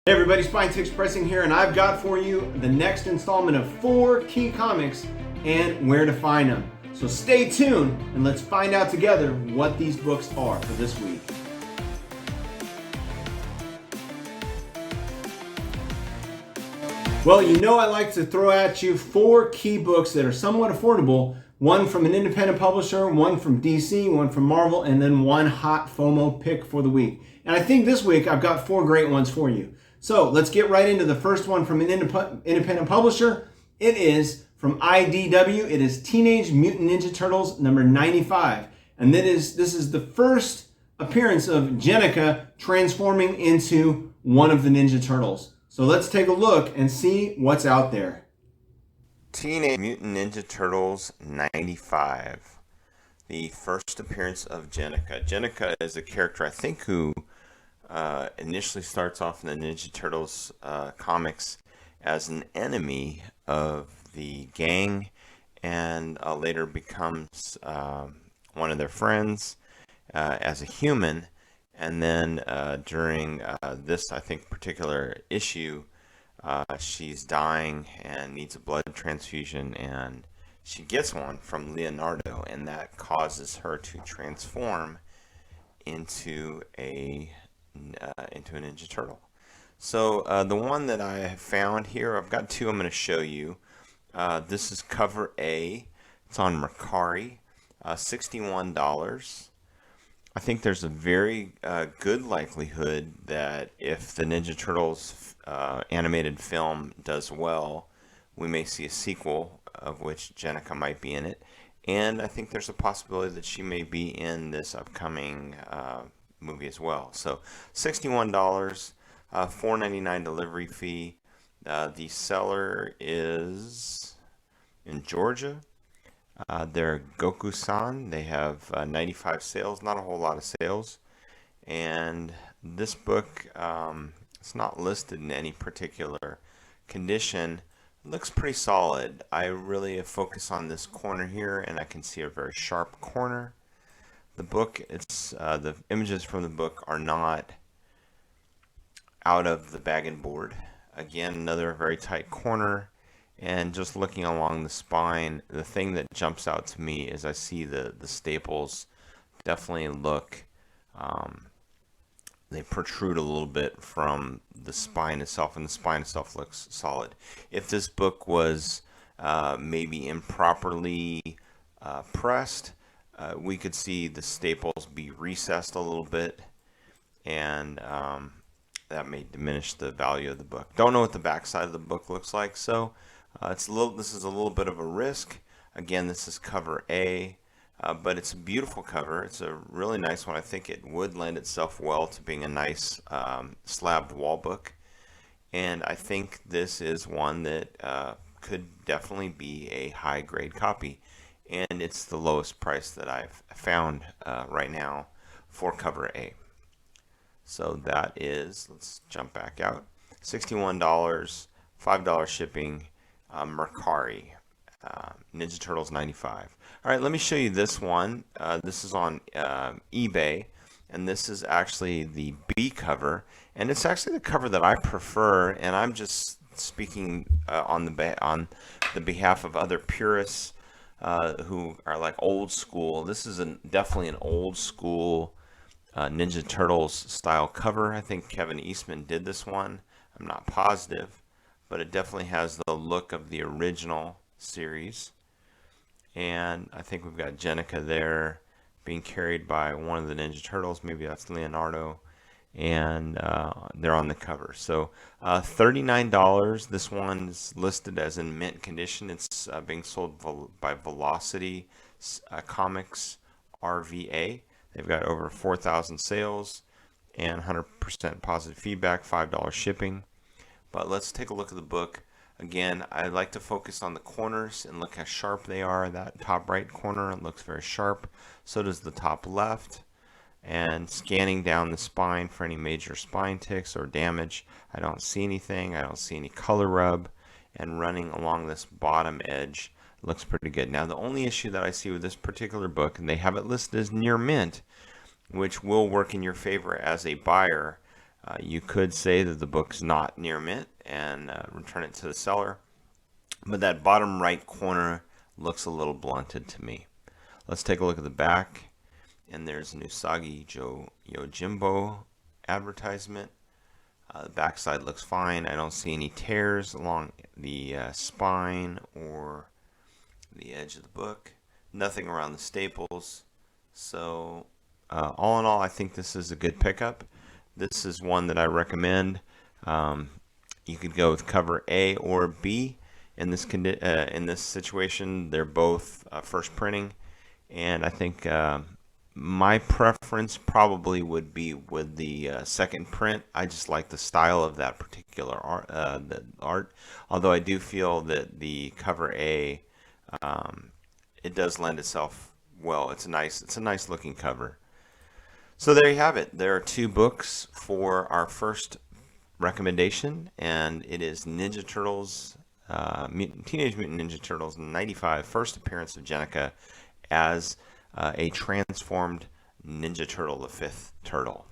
Hey everybody, Spine Expressing here, and I've got for you the next installment of 4 key comics and where to find them. So stay tuned and let's find out together what these books are for this week. Well, you know I like to throw at you 4 key books that are somewhat affordable. One from an independent publisher, one from DC, one from Marvel, and then one hot FOMO pick for the week. And I think this week I've got 4 great ones for you. So let's get right into the first one from an independent publisher. It is from IDW. It is Teenage Mutant Ninja Turtles number 95. And this is the first appearance of Jennika transforming into one of the Ninja Turtles. So let's take a look and see what's out there. Teenage Mutant Ninja Turtles 95. The first appearance of Jennika. Jennika is a character, I think, who initially starts off in the Ninja Turtles comics as an enemy of the gang and later becomes one of their friends as a human. And then during this, I think, particular issue, she's dying and needs a blood transfusion, and she gets one from Leonardo, and that causes her to transform into a Ninja Turtle. So the one that I have found here, I've got 2 I'm going to show you. This is cover A. It's on Mercari, $61. I think there's a very good likelihood that if the Ninja Turtles animated film does well, we may see a sequel of which Jennika might be in it. And I think there's a possibility that she may be in this upcoming movie as well. So $61, $4.99 delivery fee. The seller is in Georgia. They're Goku-san. They have 95 sales, not a whole lot of sales. And this book, it's not listed in any particular condition. It looks pretty solid. I really focus on this corner here, and I can see a very sharp corner. The book, the images from the book are not out of the bag and board. Again, another very tight corner. And just looking along the spine, the thing that jumps out to me is I see the staples definitely look, they protrude a little bit from the spine itself, and the spine itself looks solid. If this book was maybe improperly pressed, we could see the staples be recessed a little bit, and that may diminish the value of the book. Don't know what the back side of the book looks like, so this is a little bit of a risk. Again, this is cover A, but it's a beautiful cover. It's a really nice one. I think it would lend itself well to being a nice slabbed wall book. And I think this is one that could definitely be a high grade copy. And it's the lowest price that I've found right now for cover A. So that is, let's jump back out, $61, $5 shipping. Mercari, Ninja Turtles 95. All right, let me show you this one. This is on eBay, and this is actually the B cover, and it's actually the cover that I prefer. And I'm just speaking on the behalf of other purists who are like old school. This is definitely an old school Ninja Turtles style cover. I think Kevin Eastman did this one. I'm not positive, but it definitely has the look of the original series. And I think we've got Jennika there being carried by one of the Ninja Turtles. Maybe that's Leonardo. And they're on the cover. So $39. This one's listed as in mint condition. It's being sold by Velocity Comics RVA. They've got over 4,000 sales and 100% positive feedback, $5 shipping. But let's take a look at the book. Again, I like to focus on the corners and look how sharp they are. That top right corner looks very sharp. So does the top left. And scanning down the spine for any major spine ticks or damage, I don't see anything. I don't see any color rub. And running along this bottom edge looks pretty good. Now, the only issue that I see with this particular book, and they have it listed as near mint, which will work in your favor as a buyer, You could say that the book's not near mint and return it to the seller, but that bottom right corner looks a little blunted to me. Let's take a look at the back, and there's an Usagi Yojimbo advertisement. The backside looks fine. I don't see any tears along the spine or the edge of the book. Nothing around the staples. So all in all, I think this is a good pickup. This is one that I recommend. You could go with cover A or B. In this situation, they're both first printing, and I think my preference probably would be with the second print. I just like the style of that particular art. Although I do feel that the cover A, it does lend itself well. It's a nice looking cover. So there you have it. There are 2 books for our first recommendation, and it is Ninja Turtles, Teenage Mutant Ninja Turtles 95, first appearance of Jennika as a transformed Ninja Turtle, the 5th Turtle.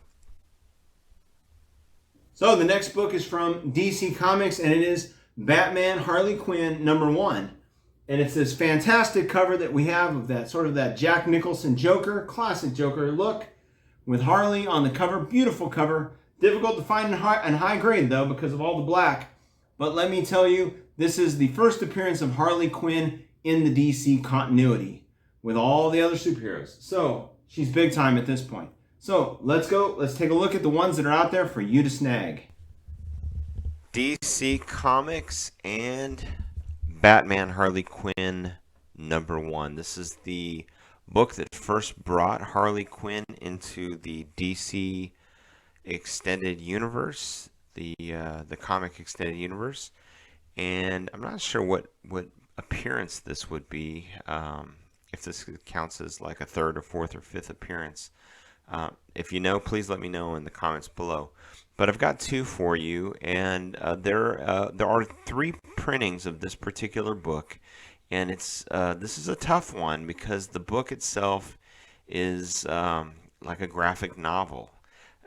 So the next book is from DC Comics, and it is Batman Harley Quinn #1. And it's this fantastic cover that we have of that sort of that Jack Nicholson Joker, classic Joker look, with Harley on the cover. Beautiful cover. Difficult to find in high grade, though, because of all the black. But let me tell you, this is the first appearance of Harley Quinn in the DC continuity with all the other superheroes. So she's big time at this point. So let's take a look at the ones that are out there for you to snag. DC Comics and Batman Harley Quinn #1. This is the book that first brought Harley Quinn into the DC extended universe, the comic extended universe, and I'm not sure what appearance this would be, if this counts as like a 3rd or 4th or 5th appearance. If you know, please let me know in the comments below. But I've got 2 for you, and there are 3 printings of this particular book, and this is a tough one because the book itself is like a graphic novel.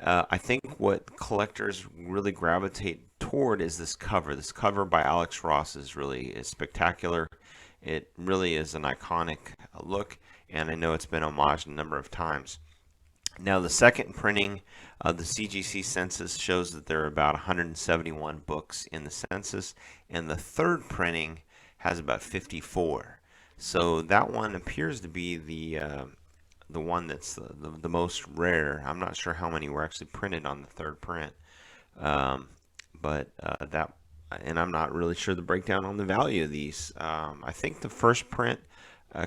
I think what collectors really gravitate toward is this cover. This cover by Alex Ross is spectacular. It really is an iconic look, and I know it's been homaged a number of times. Now, the second printing of the CGC census shows that there are about 171 books in the census, and the third printing has about 54. So that one appears to be the one that's the most rare. I'm not sure how many were actually printed on the third print, but that, and I'm not really sure the breakdown on the value of these. I think the first print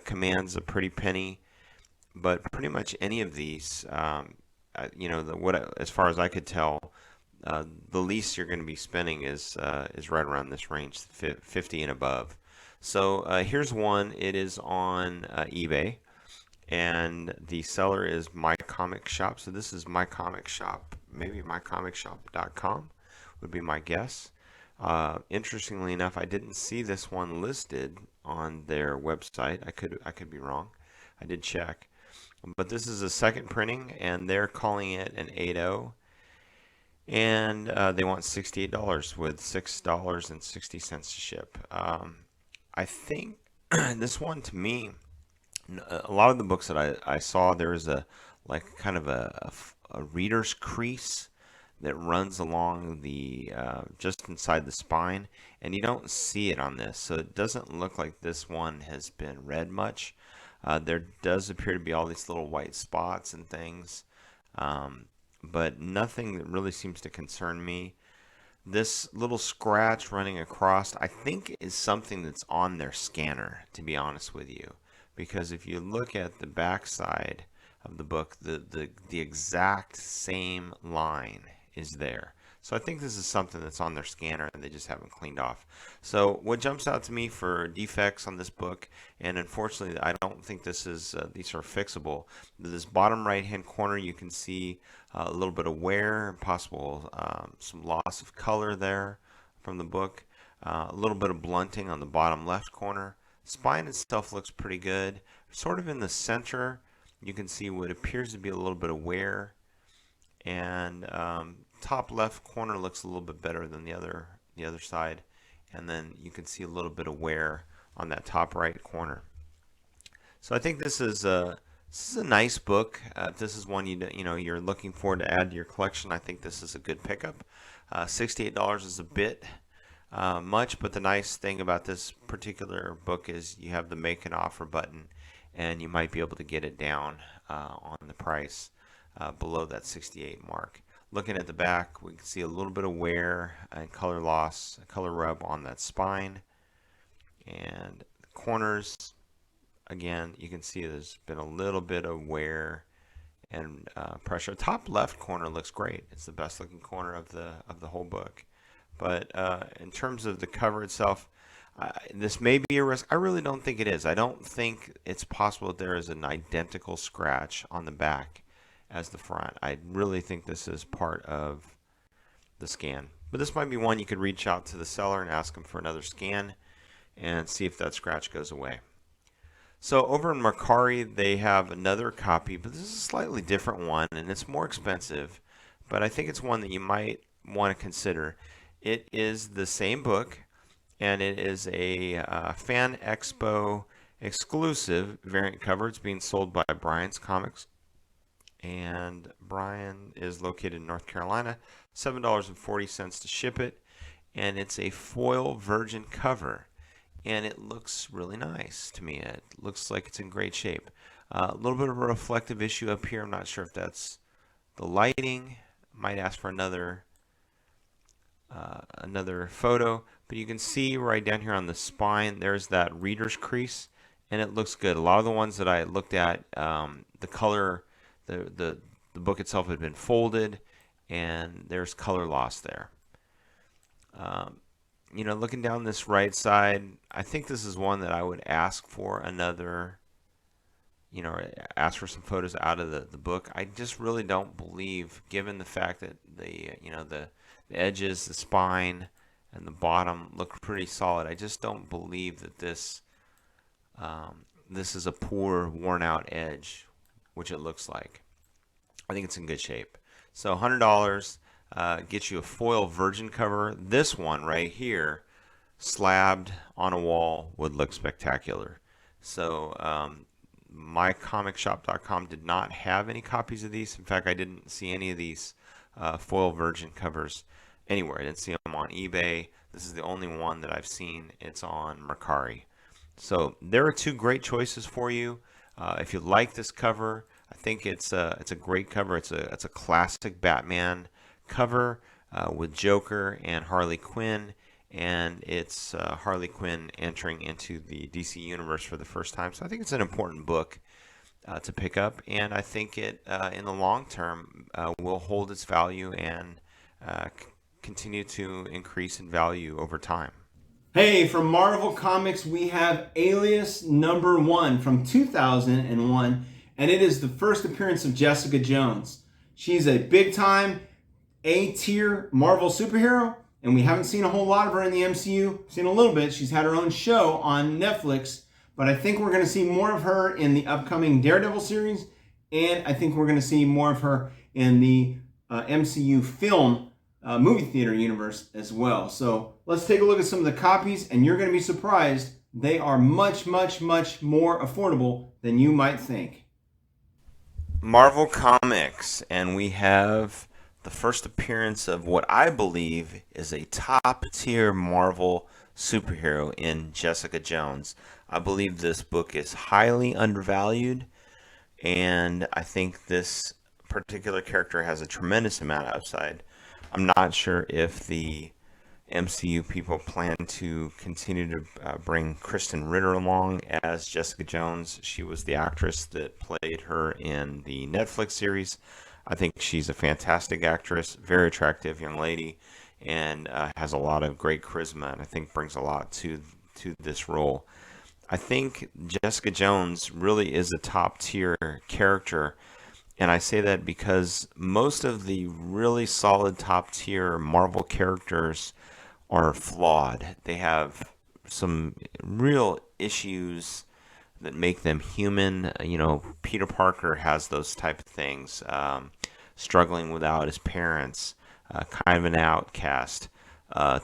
commands a pretty penny, but pretty much any of these, as far as I could tell, the least you're going to be spending is right around this range, 50 and above. So here's one. It is on eBay, and the seller is My Comic Shop. So this is My Comic Shop. Maybe mycomicshop.com would be my guess. Interestingly enough, I didn't see this one listed on their website. I could be wrong. I did check. But this is a second printing, and they're calling it an 8.0, and they want $68 with $6.60 to ship. I think this one, to me, a lot of the books that I saw, there is a kind of a reader's crease that runs along the just inside the spine, and you don't see it on this, so it doesn't look like this one has been read much. There does appear to be all these little white spots and things, but nothing that really seems to concern me. This little scratch running across, I think, is something that's on their scanner, to be honest with you, because if you look at the back side of the book, the exact same line is there. So I think this is something that's on their scanner and they just haven't cleaned off. So what jumps out to me for defects on this book, and unfortunately I don't think this is these are fixable. This bottom right hand corner, you can see a little bit of wear, possible some loss of color there from the book, a little bit of blunting on the bottom left corner. Spine itself looks pretty good. Sort of in the center, you can see what appears to be a little bit of wear, and top left corner looks a little bit better than the other side, and then you can see a little bit of wear on that top right corner. So I think this is a nice book. If this is one you're looking for to add to your collection, I think this is a good pickup. $68 is a bit much, but the nice thing about this particular book is you have the make an offer button, and you might be able to get it down on the price below that 68 mark. Looking at the back, we can see a little bit of wear and color loss, color rub on that spine, and the corners. Again, you can see there's been a little bit of wear and pressure. Top left corner looks great. It's the best looking corner of the whole book. But in terms of the cover itself, this may be a risk. I really don't think it is. I don't think it's possible that there is an identical scratch on the back as the front. I really think this is part of the scan. But this might be one you could reach out to the seller and ask them for another scan and see if that scratch goes away. So over in Mercari, they have another copy, but this is a slightly different one, and it's more expensive, but I think it's one that you might want to consider. It is the same book, and it is a Fan Expo exclusive variant cover. It's being sold by Brian's Comics, and Brian is located in North Carolina. $7.40 to ship it, and it's a foil virgin cover. And it looks really nice to me. It looks like it's in great shape. A little bit of a reflective issue up here. I'm not sure if that's the lighting. Might ask for another photo. But you can see right down here on the spine, there's that reader's crease, and it looks good. A lot of the ones that I looked at, the color, the book itself had been folded, and there's color loss there. Looking down this right side, I think this is one that I would ask for another, ask for some photos out of the book. I just really don't believe, given the fact that the edges, the spine, and the bottom look pretty solid. I just don't believe that this is a poor, worn-out edge, which it looks like. I think it's in good shape. So $100. Gets you a foil virgin cover. This one right here, slabbed on a wall, would look spectacular. So mycomicshop.com did not have any copies of these. In fact, I didn't see any of these foil virgin covers anywhere. I didn't see them on eBay. This is the only one that I've seen. It's on Mercari. So there are two great choices for you. If you like this cover, I think it's a great cover. It's a classic Batman cover with Joker and Harley Quinn, and it's Harley Quinn entering into the DC universe for the first time. So I think it's an important book to pick up, and I think it in the long term will hold its value and continue to increase in value over time. Hey, from Marvel Comics, we have Alias #1 from 2001, and it is the first appearance of Jessica Jones. She's a big-time A-tier Marvel superhero, and we haven't seen a whole lot of her in the MCU. Seen a little bit. She's had her own show on Netflix, but I think we're going to see more of her in the upcoming Daredevil series, and I think we're going to see more of her in the MCU film movie theater universe as well. So let's take a look at some of the copies, and you're going to be surprised. They are much, much, much more affordable than you might think. Marvel Comics, and we have the first appearance of what I believe is a top-tier Marvel superhero in Jessica Jones. I believe this book is highly undervalued, and I think this particular character has a tremendous amount of upside. I'm not sure if the MCU people plan to continue to bring Kristen Ritter along as Jessica Jones. She was the actress that played her in the Netflix series. I think she's a fantastic actress, very attractive young lady, and has a lot of great charisma, and I think brings a lot to this role. I think Jessica Jones really is a top-tier character, and I say that because most of the really solid top-tier Marvel characters are flawed. They have some real issues that make them human. Peter Parker has those type of things, struggling without his parents. kind of an outcast.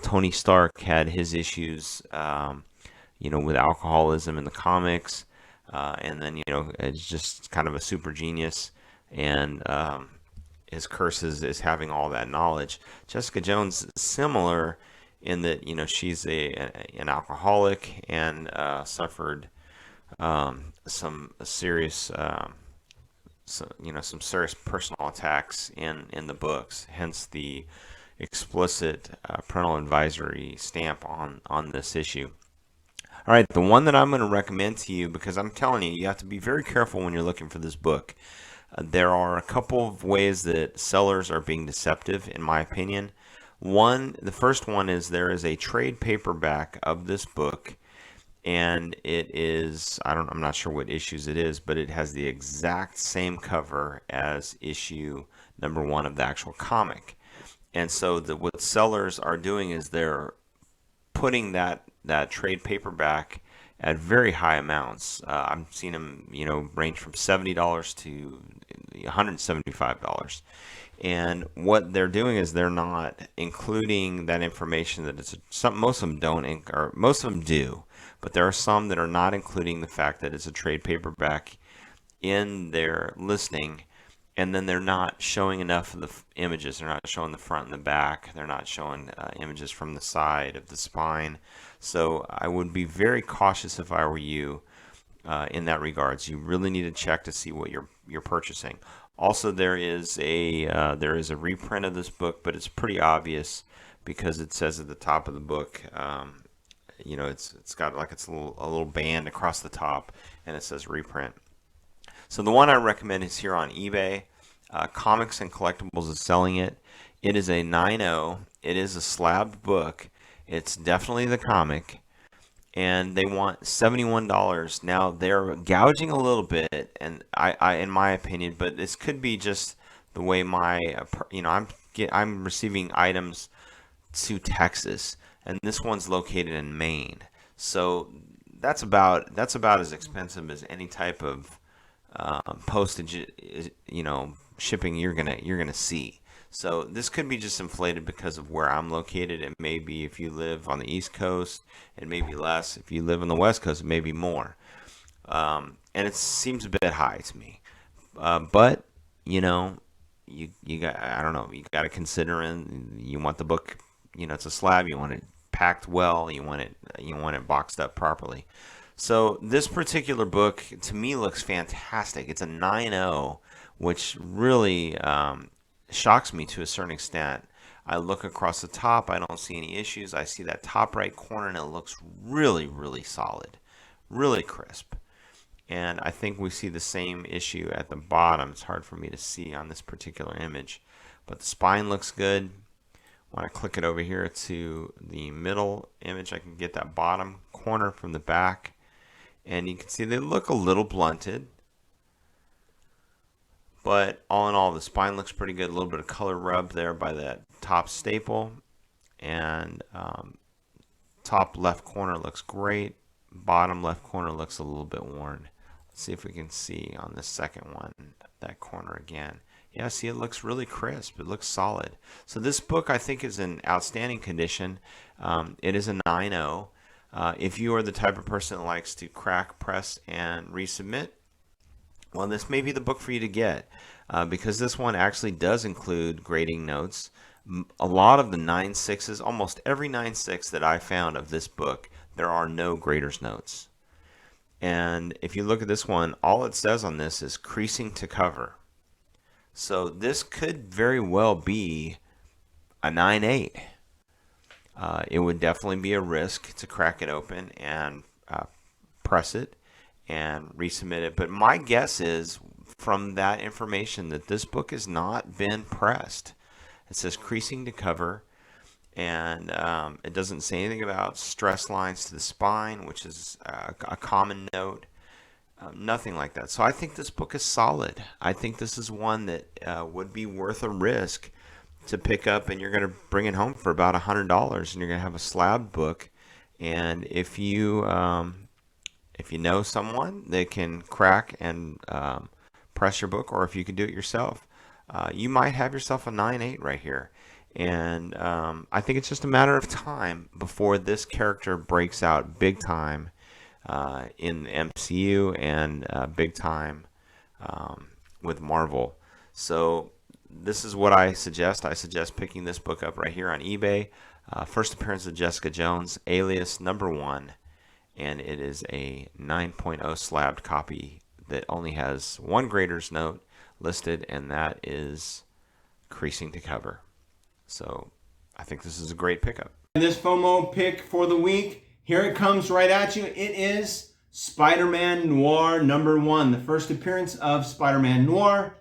Tony Stark had his issues, with alcoholism in the comics, and then it's just kind of a super genius, and his curse is having all that knowledge. Jessica Jones is similar in that she's an alcoholic and suffered some serious some serious personal attacks in the books, hence the explicit parental advisory stamp on this issue. All right, the one that I'm going to recommend to you, because I'm telling you, you have to be very careful when you're looking for this book. There are a couple of ways that sellers are being deceptive, in my opinion. The first one is there is a trade paperback of this book, and it is, I'm not sure what issues it is, but it has the exact same cover as issue number 1 of the actual comic. And so what sellers are doing is they're putting that trade paperback at very high amounts. I've seen them, range from $70 to $175. And what they're doing is they're not including that information that most of them don't, or most of them do, but there are some that are not including the fact that it's a trade paperback in their listing. And then they're not showing enough of the images. They're not showing the front and the back. They're not showing images from the side of the spine. So I would be very cautious if I were you in that regards. You really need to check to see what you're purchasing. Also, there is a reprint of this book, but it's pretty obvious because it says at the top of the book, it's got like a little band across the top, and it says reprint. So the one I recommend is here on eBay. Comics and Collectibles is selling it. It is a 9.0. It is a slabbed book. It's definitely the comic. And they want $71. Now, they're gouging a little bit, and I in my opinion, but this could be just the way I'm receiving items to Texas, and this one's located in Maine. So that's about as expensive as any type of postage, shipping you're gonna see. So this could be just inflated because of where I'm located. It may be if you live on the East Coast, it may be less. If you live on the West Coast, it may be more. And it seems a bit high to me. But you got, I don't know, you got to consider you want the book, it's a slab. You want it packed well. You want it boxed up properly. So this particular book to me looks fantastic. It's a 9.0, which really shocks me to a certain extent. I look across the top, I don't see any issues. I see that top right corner and it looks really, really solid, really crisp. And I think we see the same issue at the bottom. It's hard for me to see on this particular image, but the spine looks good. When I click it over here to the middle image, I can get that bottom corner from the back. And you can see they look a little blunted. But all in all, the spine looks pretty good. A little bit of color rub there by that top staple. And top left corner looks great. Bottom left corner looks a little bit worn. Let's see if we can see on the second one, that corner again. Yeah, see, it looks really crisp. It looks solid. So this book, I think, is in outstanding condition. It is a 9.0. If you are the type of person that likes to crack, press, and resubmit, well, this may be the book for you to get because this one actually does include grading notes. A lot of the 9.6s, almost every 9.6 that I found of this book, there are no grader's notes. And if you look at this one, all it says on this is creasing to cover. So this could very well be a 9.8. It would definitely be a risk to crack it open and press it and resubmit it. But my guess is from that information that this book has not been pressed. It says creasing to cover, and it doesn't say anything about stress lines to the spine, which is a common note. Nothing like that. So I think this book is solid. I think this is one that would be worth a risk to pick up, and you're going to bring it home for about $100, and you're going to have a slab book. And if you know someone that can crack and press your book, or if you can do it yourself, you might have yourself a 9.8 right here. And I think it's just a matter of time before this character breaks out big time in the MCU and big time with Marvel. So this is what I suggest. I suggest picking this book up right here on eBay. First appearance of Jessica Jones, Alias #1, and it is a 9.0 slabbed copy that only has one grader's note listed, and that is creasing to cover. So I think this is a great pickup. This FOMO pick for the week, here it comes right at you. It is SpiderMan Noir #1, the first appearance of SpiderMan Noir.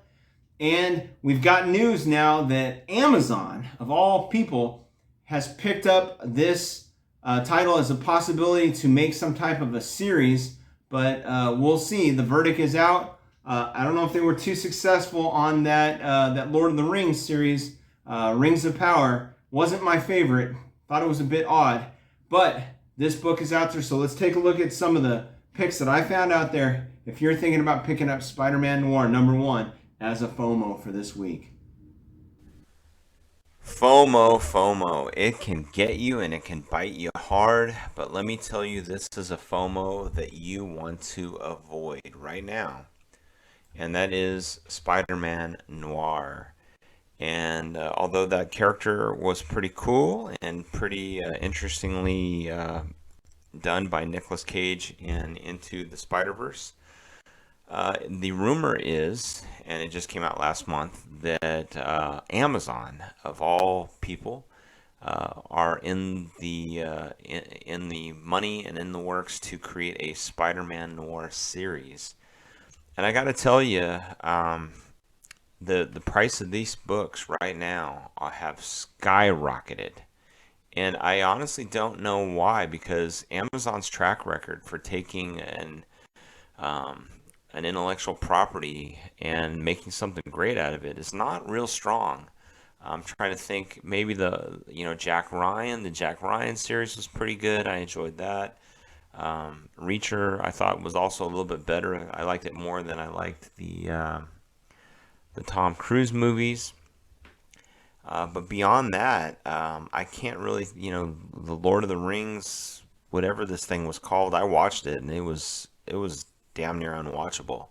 And we've got news now that Amazon, of all people, has picked up this title as a possibility to make some type of a series, but we'll see. The verdict is out. I don't know if they were too successful on that Lord of the Rings series, Rings of Power. Wasn't my favorite. Thought it was a bit odd, but this book is out there, so let's take a look at some of the picks that I found out there if you're thinking about picking up SpiderMan Noir #1 as a FOMO for this week. FOMO. It can get you and it can bite you hard, but let me tell you, this is a FOMO that you want to avoid right now, and that is SpiderMan Noir. And although that character was pretty cool and pretty interestingly done by Nicolas Cage in Into the Spider-Verse, the rumor is, and it just came out last month, that Amazon, of all people, are in the money and in the works to create a Spider-Man Noir series. And I got to tell you, the price of these books right now have skyrocketed. And I honestly don't know why, because Amazon's track record for taking an intellectual property and making something great out of it is not real strong. I'm trying to think, maybe the Jack Ryan series was pretty good. I enjoyed that. Reacher, I thought, was also a little bit better. I liked it more than I liked the Tom Cruise movies. But beyond that, I can't really, the Lord of the Rings, whatever this thing was called, I watched it and it was damn near unwatchable.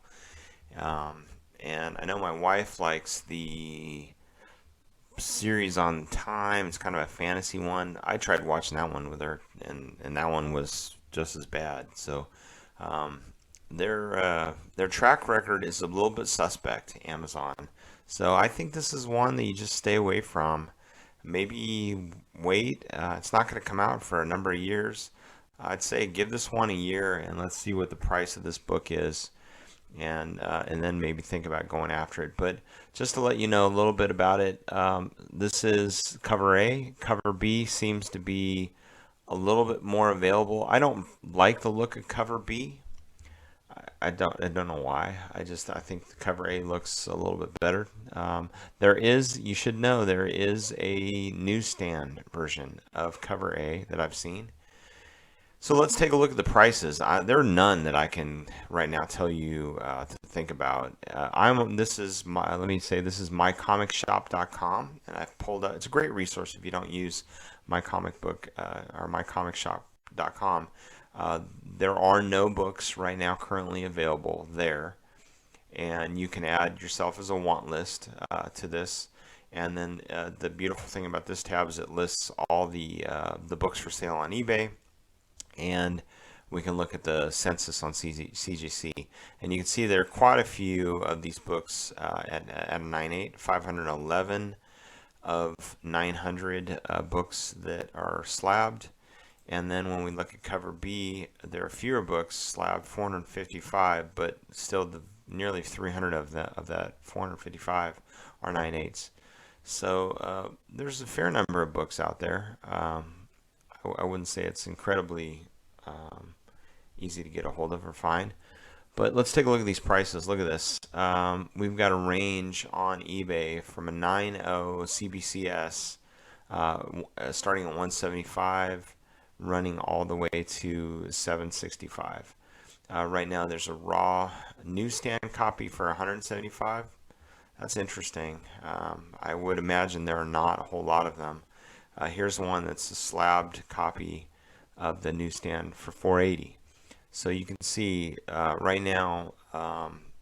And I know my wife likes the series on Time. It's kind of a fantasy one. I tried watching that one with her, and that one was just as bad. So their track record is a little bit suspect, Amazon. So I think this is one that you just stay away from. Maybe wait. It's not going to come out for a number of years. I'd say give this one a year and let's see what the price of this book is, and then maybe think about going after it. But just to let you know a little bit about it, this is cover A. Cover B seems to be a little bit more available. I don't like the look of cover B. I don't know why. I think the cover A looks a little bit better. You should know there is a newsstand version of cover A that I've seen. So let's take a look at the prices. There are none that I can right now tell you to think about. This is mycomicshop.com, and I've pulled out. It's a great resource if you don't use mycomicbook or mycomicshop.com. There are no books right now currently available there, and you can add yourself as a want list to this. And then the beautiful thing about this tab is it lists all the books for sale on eBay. And we can look at the census on CGC, and you can see there are quite a few of these books at a 9.8, 511 of 900 books that are slabbed. And then when we look at cover B, there are fewer books slabbed, 455, but still nearly 300 of that 455 are 9.8s. So there's a fair number of books out there. I wouldn't say it's incredibly easy to get a hold of or find. But let's take a look at these prices. Look at this. We've got a range on eBay from a 9.0 CBCS starting at 175, running all the way to 765. Right now there's a raw newsstand copy for 175. That's interesting. I would imagine there are not a whole lot of them. Here's one that's a slabbed copy of the newsstand for $4.80. So you can see right now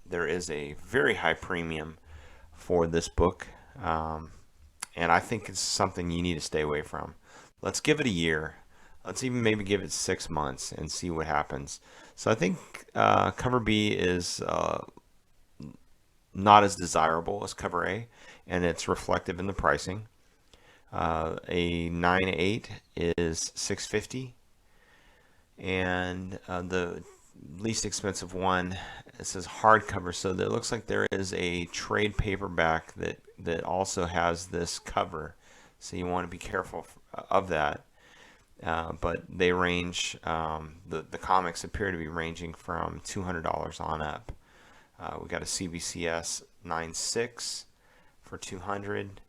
there is a very high premium for this book, and I think it's something you need to stay away from. Let's give it a year. Let's even maybe give it 6 months and see what happens. So I think cover B is not as desirable as cover A, and it's reflective in the pricing. A 9/8 is $6.50, and the least expensive one, it says hardcover, so it looks like there is a trade paperback that also has this cover, so you want to be careful of that. But they range, the comics appear to be ranging from $200 on up. We got a CBCS 9/6 for $200.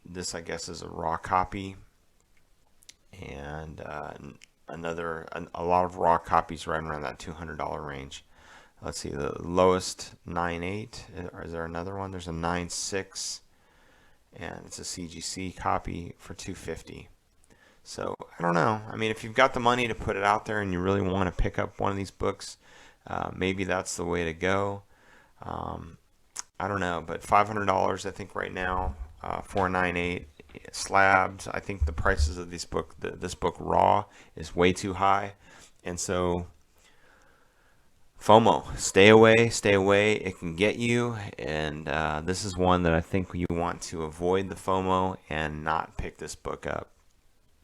This, I guess, is a raw copy, and a lot of raw copies right around that $200 range. Let's see, the lowest 9/8. Is there another one? There's a 9/6, and it's a CGC copy for $250. So I don't know. I mean, if you've got the money to put it out there and you really want to pick up one of these books, maybe that's the way to go. I don't know, but $500 I think right now for 9/8 slabs. I think the prices of this book raw is way too high, and so FOMO, stay away. It can get you, and this is one that I think you want to avoid the FOMO and not pick this book up.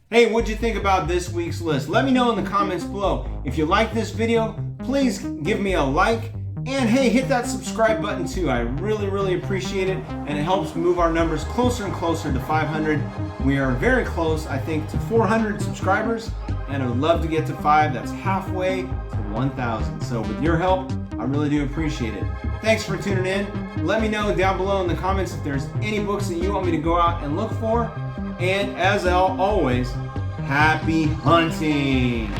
Hey, what'd you think about this week's list? Let me know in the comments below. If you like this video, please give me a like, and hey, hit that subscribe button too. I really appreciate it, and it helps move our numbers closer and closer to 500. We are very close, I think, to 400 subscribers, and I would love to get to 5. That's halfway to 1,000. So with your help, I really do appreciate it. Thanks for tuning in. Let me know down below in the comments if there's any books that you want me to go out and look for. And as always, happy hunting!